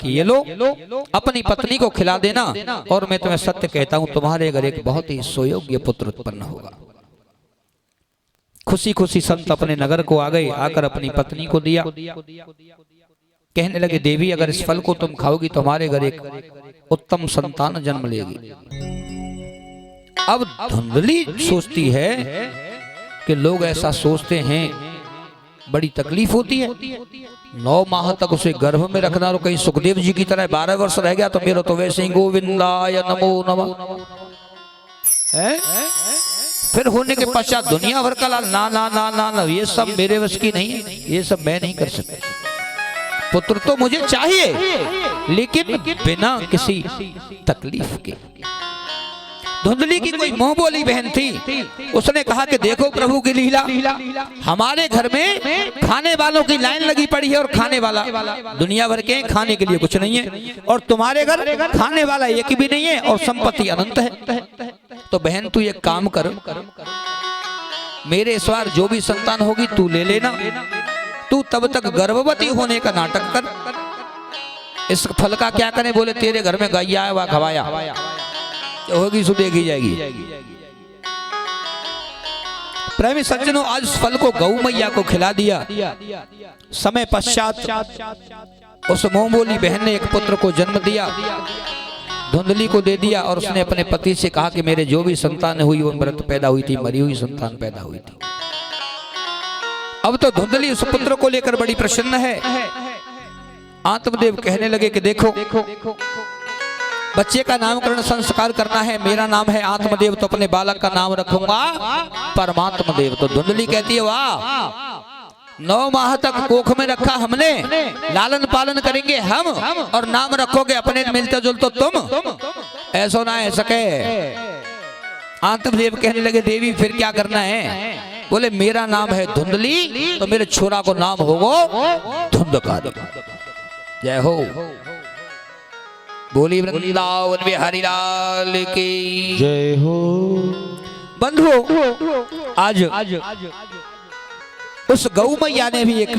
कि ये लो अपनी पत्नी को खिला देना, और मैं तुम्हें सत्य कहता हूं तुम्हारे घर एक बहुत ही सुयोग्य पुत्र उत्पन्न होगा। खुशी खुशी संत अपने नगर को आ गए, आकर अपनी पत्नी को दिया। कहने लगे देवी अगर इस फल को तुम खाओगी तो हमारे घर एक उत्तम संतान जन्म लेगी। अब धुंधली सोचती है कि लोग ऐसा सोचते हैं, बड़ी तकलीफ होती है। 9 माह तक उसे गर्भ में रखना, और कहीं सुखदेव जी की तरह 12 वर्ष रह गया तो मेरा तो वैसे ही गोविंदाय नमो नमः है। फिर होने के पश्चात दुनिया भर का लाल, ना ना ना ना ना, ये सब मेरे वश की नहीं है, ये सब मैं नहीं कर सकता। पुत्र तो मुझे चाहिए, लेकिन बिना किसी तकलीफ के। धुंधली की कोई मुंह बोली बहन थी, उसने कहा कि देखो प्रभु की लीला, हमारे घर में खाने वालों की लाइन लगी पड़ी है और खाने वाला दुनिया भर के, खाने के लिए कुछ नहीं है, और तुम्हारे घर खाने वाला एक भी नहीं है और संपत्ति अनंत है। तो बहन तू एक काम कर, मेरे इस बार जो भी संतान होगी तू ले लेना, तू तब तक गर्भवती होने का नाटक कर। इस फल का क्या करें? बोले तेरे घर में गैया है वह खवाया होगी सो देखी जाएगी। प्रेमी सज्जनों, आज उस फल को गौ मैया को खिला दिया। समय पश्चात उस मुंह बोली बहन ने एक पुत्र को जन्म दिया, धुंधली को दे दिया, और उसने अपने पति से कहा कि मेरे जो भी संतान हुई वो मृत पैदा हुई थी, मरी हुई संतान पैदा हुई थी। अब तो धुंधली उस पुत्र को लेकर बड़ी प्रसन्न है। आत्मदेव कहने लगे कि देखो बच्चे का नामकरण संस्कार करना है, मेरा नाम है आत्मदेव, तो अपने बालक का नाम रखूंगा परमात्मा देव। तो धुंधली कहती है वाह, 9 माह तक कोख में रखा हमने, लालन पालन करेंगे हम, और नाम रखोगे अपने मिलते जुलते तुम, ऐसा ना है सके। आत्मदेव कहने लगे देवी फिर क्या करना है? बोले मेरा नाम है धुंधली, तो मेरे छोरा को नाम होगा धुंधकारी। जय हो, बोली वृंदावन में हरिलाल की जय हो। बंधुओं, आज उस गौ मैया ने भी एक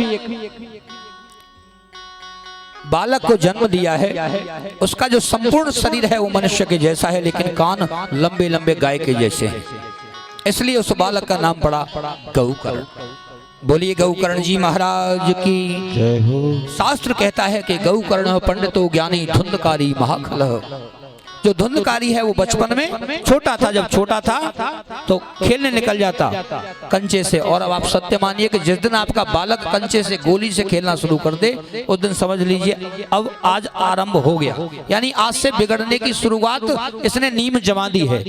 बालक को जन्म दिया है। उसका जो संपूर्ण शरीर है वो मनुष्य के जैसा है, लेकिन कान लंबे लंबे गाय के जैसे हैं, इसलिए उस बालक का नाम पड़ा गौकर्ण। बोलिए गौकर्ण जी महाराज की जय हो। शास्त्र कहता है कि गौकर्ण पंडितो ज्ञानी धुंधकारी महाखल। जो धुंधकारी है वो बचपन में छोटा था, जब छोटा था तो खेलने निकल जाता कंचे से, और अब आप सत्य मानिए कि जिस दिन आपका बालक कंचे से गोली से खेलना शुरू कर दे उस दिन समझ लीजिए अब आज आरंभ हो गया, यानी आज से बिगड़ने की शुरुआत इसने नींव जमा दी है।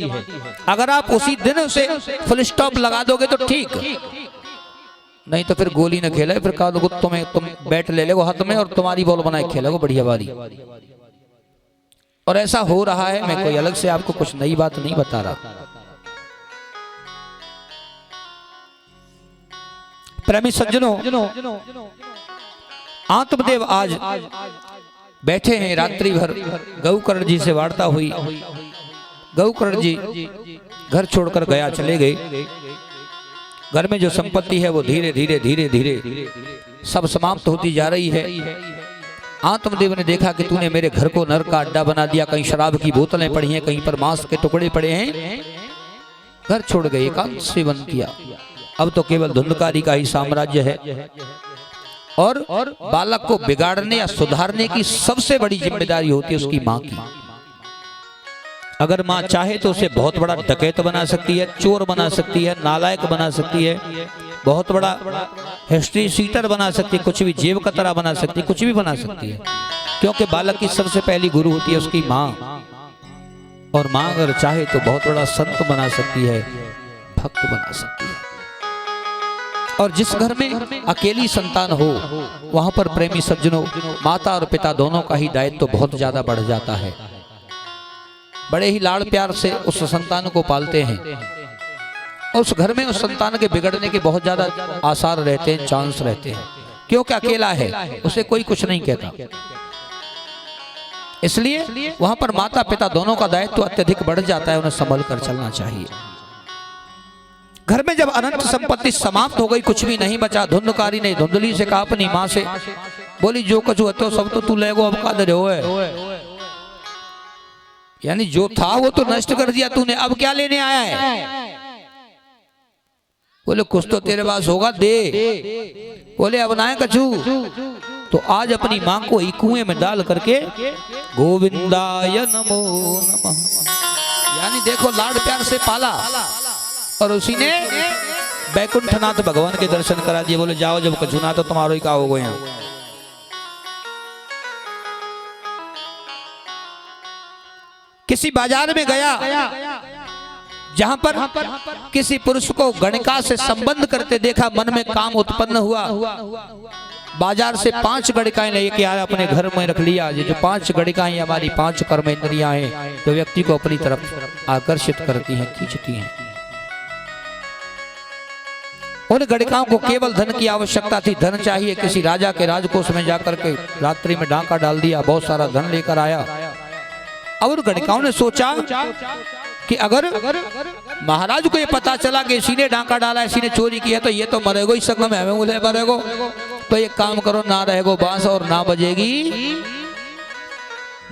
अगर आप उसी दिन उसे फुल स्टॉप लगा दोगे तो ठीक, नहीं तो फिर गोली न खेले, फिर कहा लोग तुम बैट ले लेगो हाथ में और तुम्हारी बॉल बनाए खेलोगे बढ़िया बारी। और ऐसा हो रहा है, मैं कोई अलग से आपको कुछ नई बात नहीं बता रहा। प्रेमी सज्जनों, आत्मदेव आज बैठे हैं रात्रि भर, गौकर्ण जी से वार्ता हुई। गौकर्ण जी घर छोड़कर गया, चले गए। घर में जो संपत्ति है वो धीरे धीरे धीरे धीरे सब समाप्त होती जा रही है। आत्मदेव ने देखा कि तूने मेरे घर को नरक का अड्डा बना दिया, कहीं शराब की बोतलें पड़ी हैं, कहीं पर मांस के टुकड़े पड़े हैं। घर छोड़ गए, एकांत सेवन किया। अब तो केवल धुंधकारी का ही साम्राज्य है, और बालक को बिगाड़ने या सुधारने की सबसे बड़ी जिम्मेदारी होती है उसकी माँ की। अगर माँ चाहे तो उसे बहुत बड़ा डकैत बना सकती है, चोर बना सकती है, नालायक बना सकती है, बहुत बड़ा हिस्ट्री सीटर बना सकती है, कुछ भी जेब कतरा बना सकती है, कुछ भी बना सकती है, क्योंकि बालक की सबसे पहली गुरु होती है उसकी माँ। और माँ अगर चाहे तो बहुत बड़ा संत बना सकती है, भक्त बना सकती है। और जिस घर में अकेली संतान हो वहां पर प्रेमी सज्जनों, माता और पिता दोनों का ही दायित्व तो बहुत ज्यादा बढ़ जाता है। बड़े ही लाड़ प्यार से उस संतान को पालते हैं, और उस घर में उस संतान के बिगड़ने के बहुत ज्यादा आसार रहते हैं, चांस रहते हैं, क्योंकि अकेला है, उसे कोई कुछ नहीं कहता। इसलिए वहां पर माता पिता दोनों का दायित्व अत्यधिक बढ़ जाता है, उन्हें संभल कर चलना चाहिए। घर में जब अनंत संपत्ति समाप्त हो गई, कुछ भी नहीं बचा, धुंधकारी ने धुंधली से कहा अपनी माँ से बोली जो कछु हतो सब तो तू ले गो, अब का दे है। यानी जो था वो तो नष्ट कर दिया तूने, अब क्या लेने आया है? बोले कुछ तो तेरे पास होगा, दे। बोले अब ना है कछु। तो आज अपनी मां को ही कुएं में डाल करके गोविंदाय नमो नमः, यानी देखो लाड प्यार से पाला और उसी ने बैकुंठनाथ भगवान के दर्शन करा दिए। बोले जाओ जब कछु ना तो तुम्हारो ही का हो गया। किसी बाजार में गया जहां पर किसी पुरुष को गणिका से संबंध करते देखा, मन में काम उत्पन्न हुआ। बाजार से 5 गणिकाएं लेके आया, अपने घर में रख लिया। ये जो 5 गणिकाएं हमारी 5 कर्म इंद्रियां हैं, जो व्यक्ति को अपनी तरफ आकर्षित करती हैं, खींचती हैं। उन गणिकाओं को केवल धन की आवश्यकता थी, धन चाहिए। किसी राजा के राजकोष में जाकर के रात्रि में डांका डाल दिया, बहुत सारा धन लेकर आया। अब उन गणिकाओं ने सोचा कि अगर महाराज को ये पता चला कि इसी ने डांका डाला, इसी ने चोरी की है, तो ये तो मरेगो ही संग में, हमें उन्हें मरेगो। तो एक काम करो, ना रहेगो बांस और ना बजेगी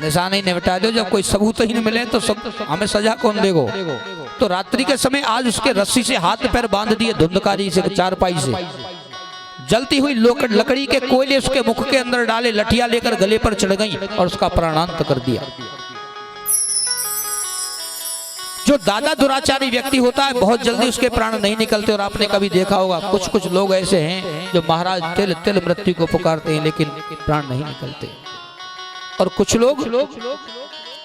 निशानी, निपटा दो। जब कोई सबूत ही नहीं मिले तो सब हमें सजा कौन देगो? तो रात्रि के समय आज उसके रस्सी से हाथ पैर बांध दिए, धुंधकारी से, चारपाई से। जलती हुई लकड़ी के कोयले उसके मुख के अंदर डाले, लठिया लेकर गले पर चढ़ गई और उसका प्राणांत कर दिया। जो दादा दुराचारी व्यक्ति होता है बहुत जल्दी उसके प्राण नहीं निकलते। और आपने कभी देखा होगा कुछ कुछ लोग ऐसे हैं जो महाराज तिल तिल मृत्यु को पुकारते हैं लेकिन प्राण नहीं निकलते। और कुछ लोग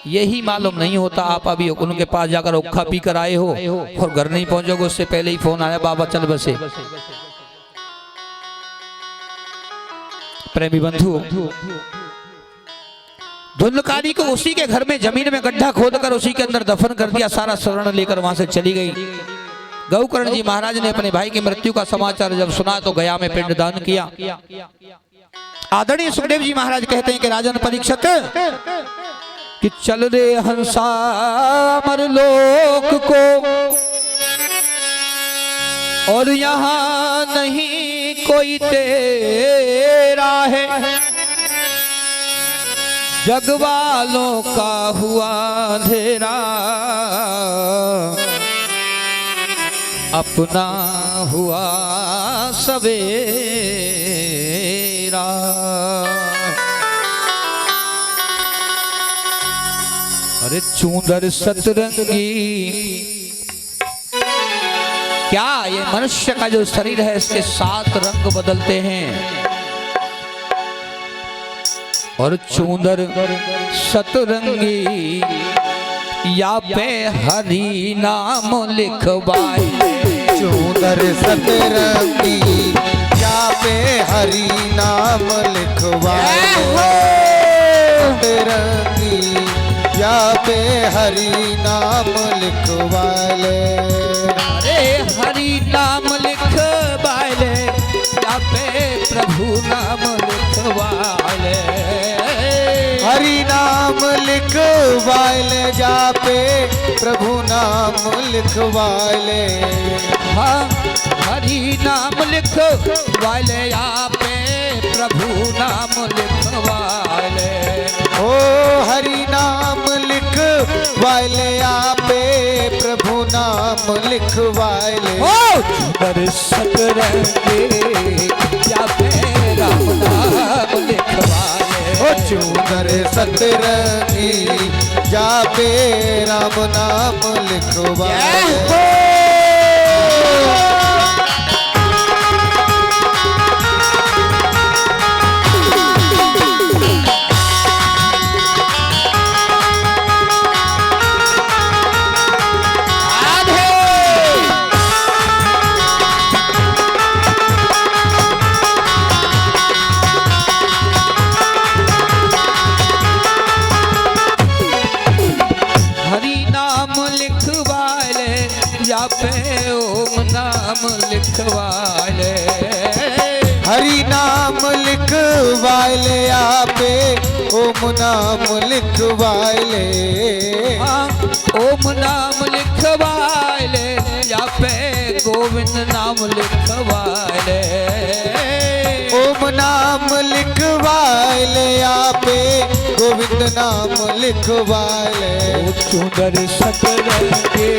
यही मालूम नहीं होता, आप अभी उनके पास जाकर उखा पी कर आए हो और घर नहीं पहुंचोगे उससे पहले ही फोन आया, बाबा चल बसे। प्रेमी बंधु, धुंधकारी को उसी के घर में जमीन में गड्ढा खोदकर उसी के अंदर दफन कर दिया, सारा स्वर्ण लेकर वहां से चली गई। गौकर्ण जी महाराज ने अपने भाई की मृत्यु का समाचार जब सुना तो गया में पिंडदान किया। आदरणीय सुखदेव जी महाराज कहते हैं कि राजन परीक्षित कि चल रे हंसा अमर लोक को, और यहाँ नहीं कोई तेरा है, जग वालों का हुआ अंधेरा, अपना हुआ सवेरा। अरे चूंदर सतरंगी, क्या ये मनुष्य का जो शरीर है इसके 7 रंग बदलते हैं। और चूंदर सतरंगी या पे हरि नाम लिखवाए, चूंदर सतरंगी या पे हरि नाम लिखवाए, सतरंगी या पे हरि नाम लिखवाए। अरे हरि नाम लिखवाए या पे प्रभु नाम लिखवाए, हरि नाम लिखवाले जा पे प्रभु नाम लिखवाले। हाँ हरि नाम लिखवाले या पे प्रभु नाम लिखवाले। ओ हरि नाम लिखवाले या पे प्रभु नाम लिखवाले। चूंदर सतरंगी या पे राम नाम लिखवाले, ओ चूंदर सतरंगी जा पे राम नाम लिखवाले। या पे ओम नाम लिखवाले, हरि नाम लिखवाले या पे ओम नाम लिखवाले। ओम नाम लिखवाले या पे गोविंद नाम लिखवाले, ओम नाम लिखवा लिखवाले आपे गोविंद नाम लिखवाले सुंदर सतरंगी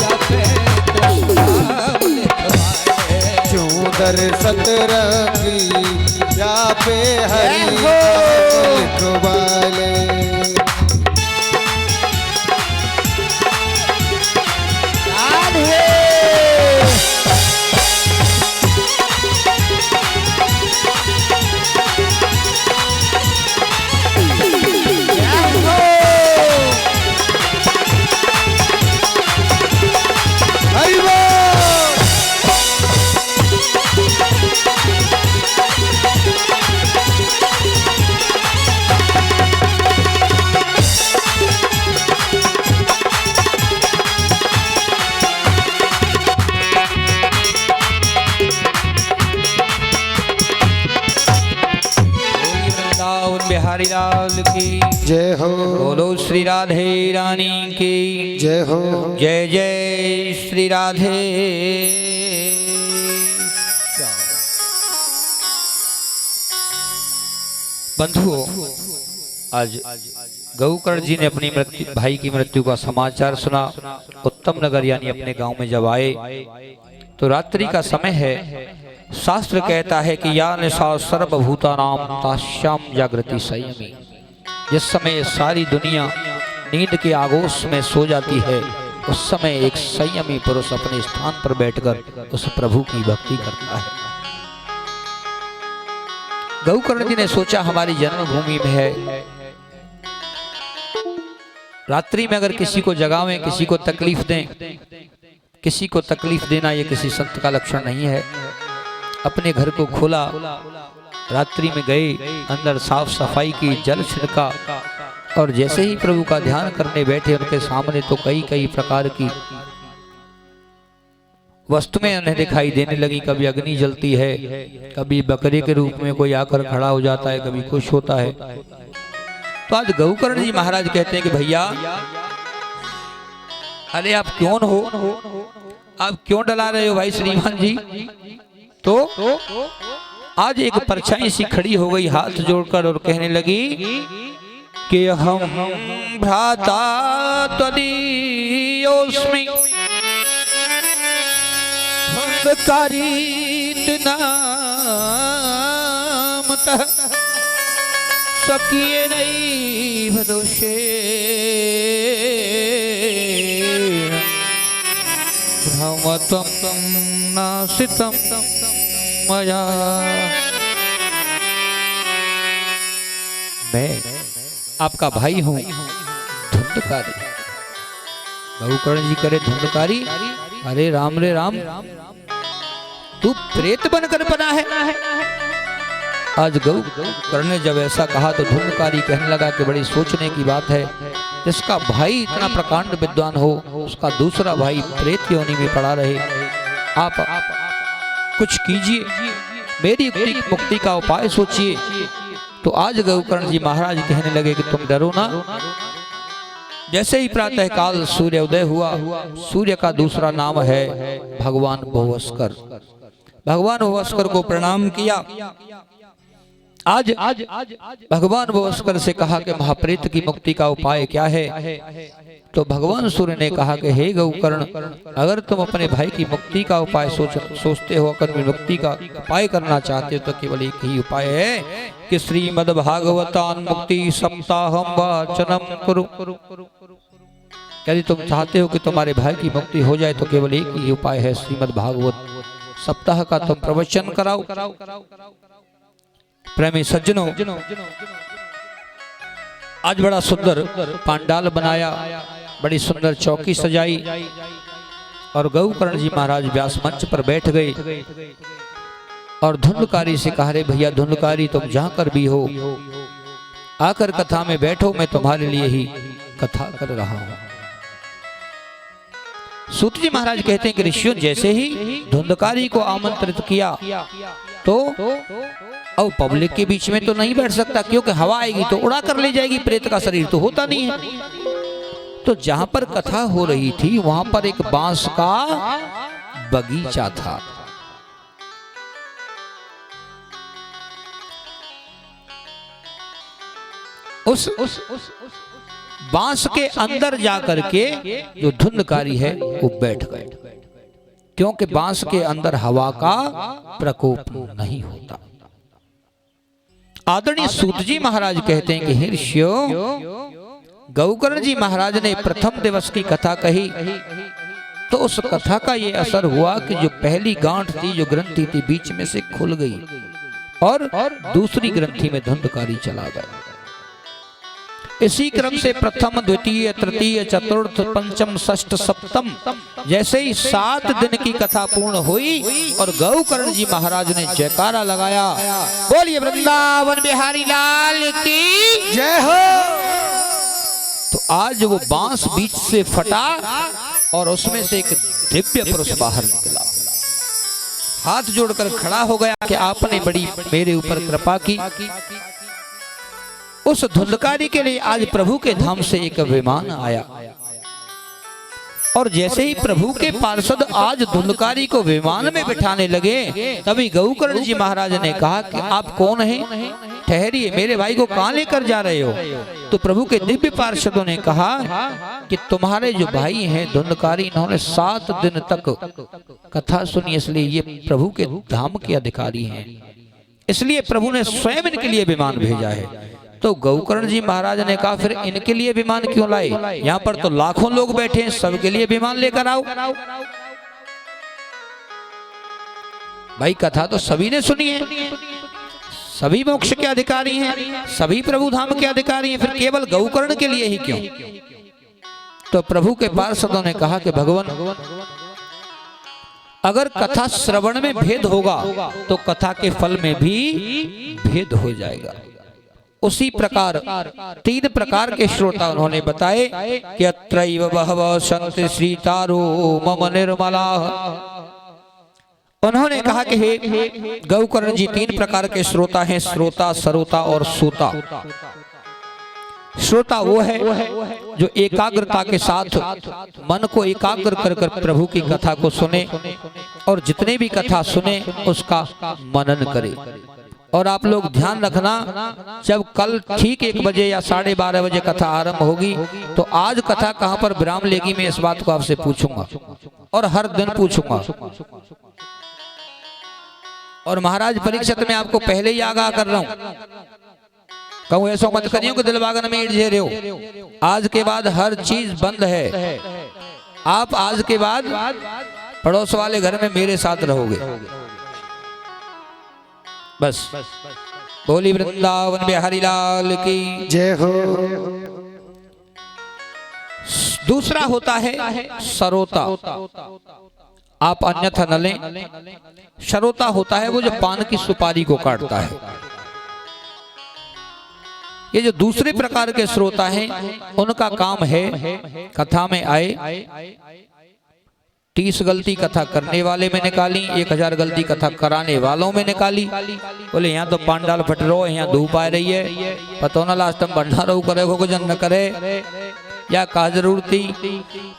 आपे कृष्ण नाम लिखवाले सुंदर सतरंगी आपे हरि नाम लिखवाले बिहारी लाल की जय हो। बोलो श्री राधे रानी की जय हो। जय जय श्री राधे। बंधुओं, आज गौकर्ण जी ने अपनी भाई की मृत्यु का समाचार सुना। उत्तम नगर यानी अपने गांव में जब आए तो रात्रि का समय है। शास्त्र कहता है कि या निशा सर्वभूतानाम ताश्याम जागृति संयमी। जिस समय सारी दुनिया नींद के आगोश में सो जाती है, उस समय एक संयमी पुरुष अपने स्थान पर बैठकर उस प्रभु की भक्ति करता है। गौकर्ण जी ने सोचा हमारी जन्मभूमि में है, रात्रि में अगर किसी को जगावें, किसी को तकलीफ दें, किसी को तकलीफ देना ये किसी संत का लक्षण नहीं है। अपने घर को खोला, रात्रि में गए, अंदर साफ सफाई की, जल छिड़का और जैसे ही प्रभु का ध्यान करने बैठे, उनके सामने तो कई कई प्रकार की वस्तुएं उन्हें दिखाई देने लगी। कभी अग्नि जलती है, कभी बकरे के रूप में कोई आकर खड़ा हो जाता है, कभी कुछ होता है। तो आज गौकर्ण जी महाराज कहते हैं कि भैया, अरे आप कौन हो, आप क्यों डला रहे हो भाई श्रीमान जी। तो आज एक परछाई सी खड़ी हो गई हाथ जोड़कर और कहने लगी कि हम भ्राता त्वदीयोस्मि नामतः सकिए नहीं भदोषे भ्रमत्वं नासितं मया। मैं आपका भाई हूं धुंधकारी। गौकर्ण जी करे धुंधकारी, अरे राम रे राम, तू प्रेत बनकर बना है। आज गौकर्ण ने जब ऐसा कहा तो धुंधकारी कहने लगा कि बड़ी सोचने की बात है, जिसका भाई इतना प्रकांड विद्वान हो, उसका दूसरा भाई प्रेत योनि में पड़ा रहे। आप कुछ कीजिए, मेरी मुक्ति का उपाय सोचिए। तो आज गौकर्ण जी महाराज कहने लगे कि तुम डरो ना। जैसे ही प्रातः काल सूर्य उदय हुआ, सूर्य का दूसरा नाम है भगवान भुवस्कर। भगवान भुवस्कर को प्रणाम किया। आज भगवान भुवस्कर से कहा कि महाप्रेत की मुक्ति का उपाय क्या है। तो भगवान सूर्य ने कहा कि हे गौकर्ण, अगर तुम अपने भाई की मुक्ति का उपाय सोचते हो, अगर मुक्ति का उपाय करना चाहते हो, तो केवल एक ही उपाय है कि श्रीमद् भागवतान मुक्ति सप्ताहम वाचनम कुरु। यदि तुम चाहते हो कि तुम्हारे भाई की मुक्ति हो जाए, तो केवल एक ही उपाय है, श्रीमद् भागवत सप्ताह का तुम प्रवचन कराओ। प्रेमी सज्जनों, आज बड़ा सुंदर पांडाल बनाया, बड़ी सुंदर चौकी सजाई और गौकर्ण जी महाराज व्यास मंच पर बैठ गए और धुंधकारी से कहा, रे भैया धुंधकारी, तुम जहां कर भी हो आकर कथा में बैठो, मैं तुम्हारे लिए ही कथा कर रहा हूं। सूत जी महाराज कहते हैं कि ऋषियों जैसे ही धुंधकारी को आमंत्रित किया तो अब पब्लिक के बीच में तो नहीं बैठ सकता, क्योंकि हवा आएगी तो उड़ा कर ले जाएगी, प्रेत का शरीर तो होता नहीं है। तो जहां पर कथा हो रही थी वहां पर एक बांस का बगीचा था। उस बांस के अंदर जाकर के जो धुंधकारी है वो बैठ गए, क्योंकि बांस के अंदर हवा का प्रकोप नहीं होता। आदरणीय सूत जी महाराज कहते हैं कि हे ऋषियों, गौकर्ण जी महाराज ने प्रथम दिवस की कथा कही तो उस कथा का ये असर हुआ कि जो पहली गांठ थी, जो ग्रंथि थी, बीच में से खुल गई और दूसरी ग्रंथि में धुंधकारी चला गया। इसी क्रम से प्रथम, द्वितीय, तृतीय, चतुर्थ, पंचम, षष्ठ, सप्तम जैसे ही 7 दिन की कथा पूर्ण हुई और गौकर्ण जी महाराज ने जयकारा लगाया, बोलिए वृंदावन बिहारी लाल की जय हो। तो आज वो बांस बीच से फटा और उसमें से एक दिव्य पुरुष बाहर निकला, हाथ जोड़कर खड़ा हो गया कि आपने बड़ी मेरे ऊपर कृपा की। उस धुंधकारी के लिए आज प्रभु के धाम से एक विमान आया और जैसे ही प्रभु के पार्षद आज धुंधकारी को विमान में बिठाने लगे, तभी गौकर्ण जी महाराज ने कहा कि आप कौन हैं? ठहरिए, मेरे भाई को कहां लेकर जा रहे हो? तो प्रभु के दिव्य पार्षदों ने कहा कि तुम्हारे जो भाई हैं धुंधकारी, इन्होंने 7 दिन तक कथा सुनी, इसलिए ये प्रभु के धाम के अधिकारी हैं, इसलिए प्रभु ने स्वयं इनके लिए विमान भेजा है। तो गौकर्ण जी महाराज ने कहा फिर इनके लिए विमान क्यों लाए? यहाँ पर तो लाखों लोग बैठे हैं, सबके लिए विमान लेकर आओ। भाई कथा तो सभी ने सुनी है, सभी मोक्ष के अधिकारी हैं, सभी प्रभु धाम के अधिकारी हैं, फिर केवल गौकर्ण के लिए ही क्यों? तो प्रभु के पार्षदों ने कहा कि भगवान, अगर कथा श्रवण में भेद होगा तो कथा के फल में भी भेद हो जाएगा। उसी प्रकार 3 प्रकार के श्रोता उन्होंने बताए कि अत्रैव बहवः सन्ति श्रीतारो मम निर्मलाः। उन्होंने कहा कि हे गौकर्ण जी, 3 प्रकार के श्रोता हैं, श्रोता, सरोता और सूता। श्रोता वो है जो एकाग्रता के साथ मन को एकाग्र कर कर प्रभु की कथा को सुने और जितने भी कथा सुने उसका मनन करे। और आप लोग ध्यान रखना, जब कल ठीक 1 बजे या 12:30 बजे कथा आरंभ होगी तो आज कथा कहां पर विराम लेगी, मैं इस बात को आपसे पूछूंगा और हर दिन पूछूंगा। और महाराज परीक्षित में आपको पहले ही आगाह कर रहा हूं, कहूं ऐसा मत करियो कि दिलवागन में ईट झेरे हो। आज के बाद हर चीज बंद है, आप आज के बाद पड़ोस वाले घर में मेरे साथ रहोगे बस। बोली वृंदावन बिहारी लाल की जय हो। दूसरा होता है सरोता, आप अन्यथा न लें। सरोता होता है वो जो पान की सुपारी को काटता है। ये जो दूसरे प्रकार के श्रोता हैं उनका काम है कथा में आए 30 गलती कथा करने वाले में निकाली, 1000 गलती कथा कराने वालों में निकाली। बोले यहाँ तो पांडाल फट रो, यहाँ धूप आ रही है, पता ना लास्ट में भंडारा करे को जन न करे या का जरूर थी।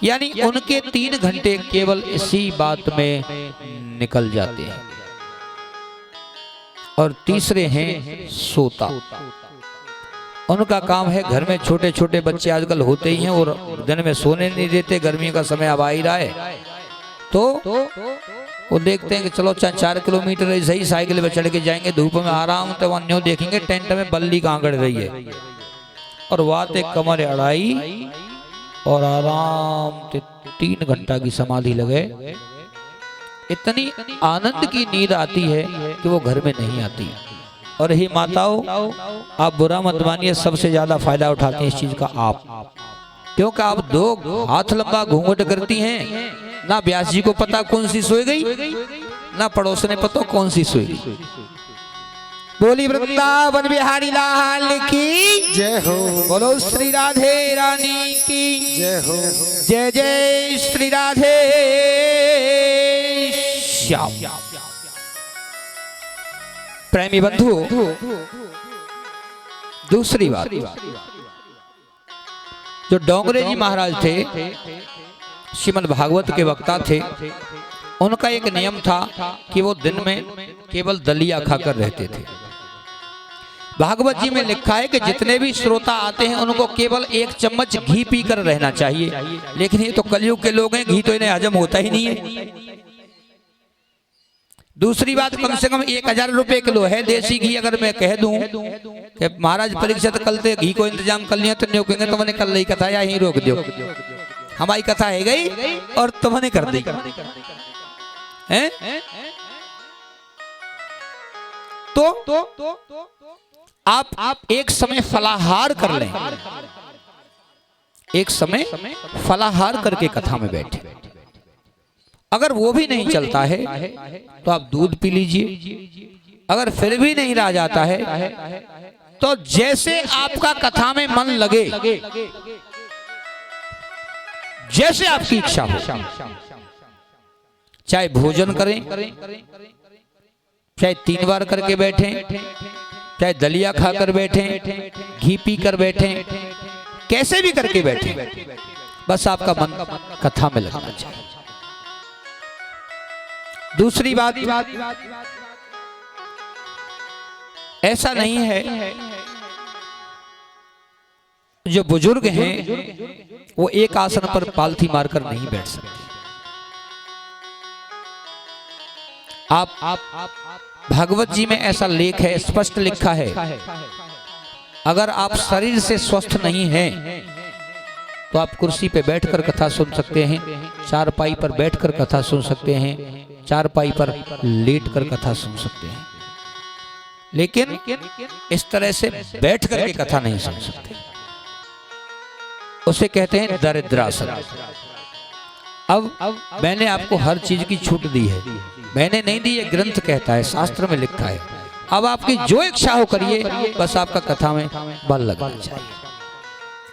यानी उनके 3 घंटे केवल इसी बात में निकल जाते हैं। और तीसरे हैं सोता, उनका काम है, घर में छोटे छोटे बच्चे आजकल होते ही हैं और दिन में सोने नहीं देते, गर्मी का समय अब आ ही रहा है, तो वो देखते हैं कि चलो 4 किलोमीटर ऐसे ही साइकिल पे चढ़ के जाएंगे धूप में आराम, तो अन्यों देखेंगे टेंट में बल्ली कहाँ गड़ रही है और वाते कमर अड़ाई और आराम से 3 घंटा की समाधि लगे। इतनी आनंद की नींद आती है कि वो घर में नहीं आती। और ही माताओं, आप बुरा मत मानिए, सबसे ज्यादा फायदा उठाते हैं इस चीज का आप, क्योंकि आप 2 हाथ लंबा घूंघट करती हैं, ना व्यास जी को पता कौन सी सोई गई, ना पड़ोस ने पता कौन सी सोई गई। बोली वृंदावन बिहारी लाल की जय हो। बोलो श्री राधे रानी की जय हो। जय जय श्री राधे श्याम। प्रेमी बंधु, दूसरी बात, जो डोंगरे जी महाराज थे, श्रीमद् भागवत के वक्ता थे, उनका एक नियम था कि वो दिन में केवल दलिया खाकर रहते थे। भागवत जी में लिखा है कि जितने भी श्रोता आते हैं उनको केवल 1 चम्मच घी पीकर रहना चाहिए, लेकिन ये तो कलयुग के लोग हैं, घी तो इन्हें हजम होता ही नहीं है। दूसरी बात, कम से कम 1000 रुपए किलो है देसी घी। अगर मैं कह दूं कि महाराज परीक्षित कल से घी को इंतजाम कर लिया तो नहीं कहेंगे तुमने कल नहीं कथा यहीं रोक दो, हमारी कथा है गई और तुमने कर दी हैं? तो आप एक समय फलाहार कर लें, एक समय फलाहार करके कथा में बैठे। अगर वो भी नहीं चलता है तो आप दूध पी लीजिए। अगर फिर भी नहीं रह जाता है तो जैसे आपका कथा में मन लगे, जैसे आपकी इच्छा हो, चाहे भोजन करें, चाहे 3 बार करके बैठें, चाहे दलिया खाकर बैठें, घी पी कर बैठें, कैसे भी करके बैठें, बस आपका मन कथा में लगना चाहिए। दूसरी बात, ऐसा नहीं है, जो बुजुर्ग हैं वो एक आसन पर पालथी मारकर नहीं बैठ सकते। आप भागवत जी में ऐसा लेख है, स्पष्ट लिखा है, अगर आप शरीर से स्वस्थ नहीं हैं तो आप कुर्सी पे बैठकर कथा सुन सकते हैं, चारपाई पर बैठकर कथा सुन सकते हैं, चारपाई पर लेटकर कथा सुन सकते हैं, लेकिन इस तरह से बैठ करके कथा नहीं सुन सकते। उसे कहते हैं दरिद्रासन। अब मैंने आपको हर चीज की छूट दी है, मैंने नहीं दी, ये ग्रंथ कहता है, शास्त्र में लिखा है। अब आपकी जो इच्छा हो करिए, बस आपका कथा में बल लगना चाहिए।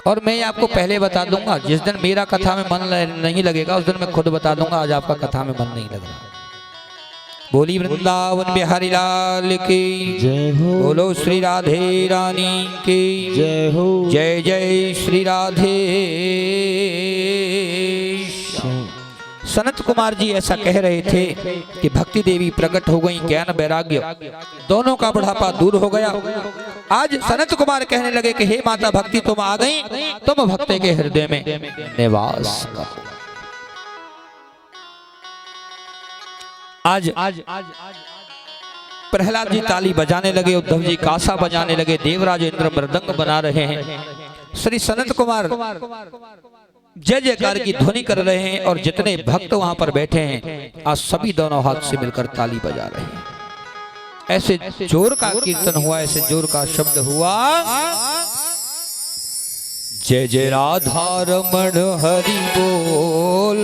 और मैं आपको पहले बता दूंगा, जिस दिन मेरा कथा में मन नहीं लगेगा उस दिन मैं खुद बता दूंगा आज आपका कथा में मन नहीं लग रहा। बोली वृंदावन बिहारी लाल की जय हो, बोलो श्री राधे रानी की जय हो, जय जय श्री राधे। सनत कुमार जी ऐसा कह रहे थे कि भक्ति देवी प्रकट हो गई, ज्ञान वैराग्य दोनों का बुढ़ापा दूर हो गया। आज सनत कुमार कहने लगे कि हे माता भक्ति तुम आ गई, तुम भक्त के हृदय में निवास करो। आज प्रहलाद जी ताली बजाने लगे, उद्धव जी कासा बजाने लगे, देवराज इंद्र मृदंग बना रहे हैं, श्री सनत कुमार जय जयकार की ध्वनि कर रहे हैं, और जितने भक्त वहां पर बैठे हैं आज सभी दोनों हाथ से मिलकर ताली बजा रहे हैं। ऐसे जोर का कीर्तन हुआ, ऐसे जोर का शब्द हुआ, जय जय राधा रमण हरि बोल,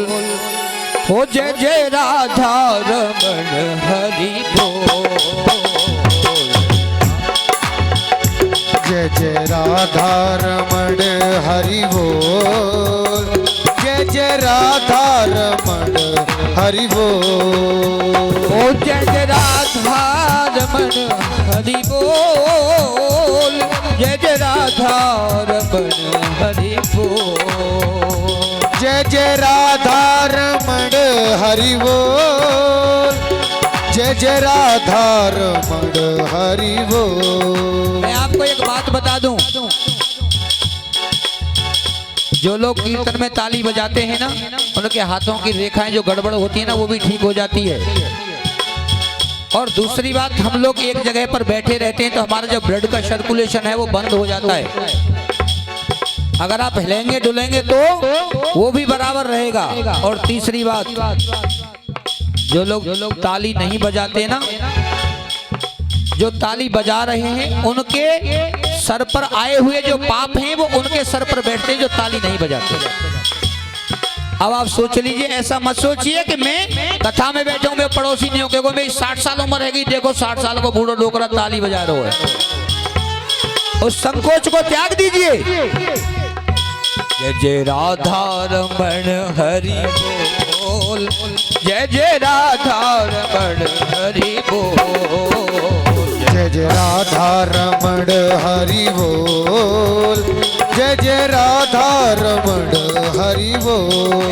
हो जय जय राधा रमण हरि बोल, जय जय राधा रमण हरि बोल, जय जय राधा रमण हरि बोल, ओ जय जय राधा रमण हरि बोल, जय जय राधा रमण हरि बोल, जय जय राधा रमण हरि बोल, जय जय राधा रमण हरि बोल। मैं आपको एक बात बता दूं, जो लोग कीर्तन में ताली बजाते हैं ना, उनके हाथों की रेखाएं जो गड़बड़ होती है ना वो भी ठीक हो जाती है। और दूसरी बात, हम लोग एक जगह पर बैठे रहते हैं तो हमारा जो ब्लड का सर्कुलेशन है वो बंद हो जाता है। अगर आप हिलेंगे डुलेंगे तो वो भी बराबर रहेगा। और तीसरी बात, जो लोग ताली नहीं बजाते ना, जो ताली बजा रहे हैं उनके सर पर आए हुए जो पाप हैं वो उनके सर पर बैठते हैं जो ताली नहीं बजाते। अब आप सोच लीजिए, ऐसा मत सोचिए कि मैं कथा में बैठा हूं, मैं पड़ोसी नहीं हूं, क्योंकि मेरी 60 साल उम्र है, देखो 60 साल को बूढ़ो डोकरा ताली बजा रहा है। उस संकोच को त्याग दीजिए। जय जय राधा रमण हरि बोल, जय जय राधा रमण हरि बोल, जय जय राधा रमण हरि बोल, जय जय राधा रमण हरि बोल।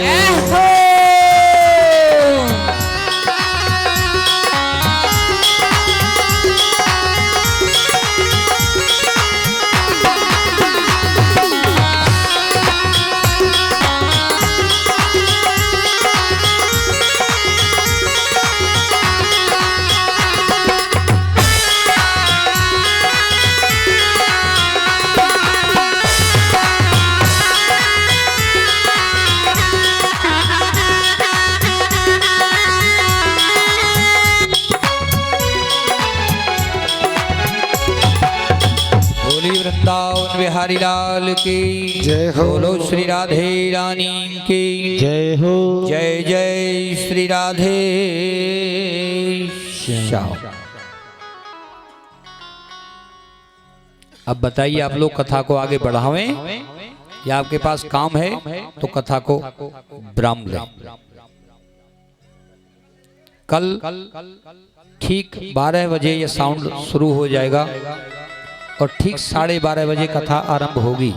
बिहारी लाल की जय हो। बोलो श्री राधे रानी की जय हो। जय जय श्री राधे श्याम। अब बताइए आप लोग कथा को आगे बढ़ावें या आपके पास काम है तो कथा को विराम लें। कल ठीक 12 बजे ये साउंड शुरू हो जाएगा और ठीक 12:30 बजे कथा आरंभ होगी।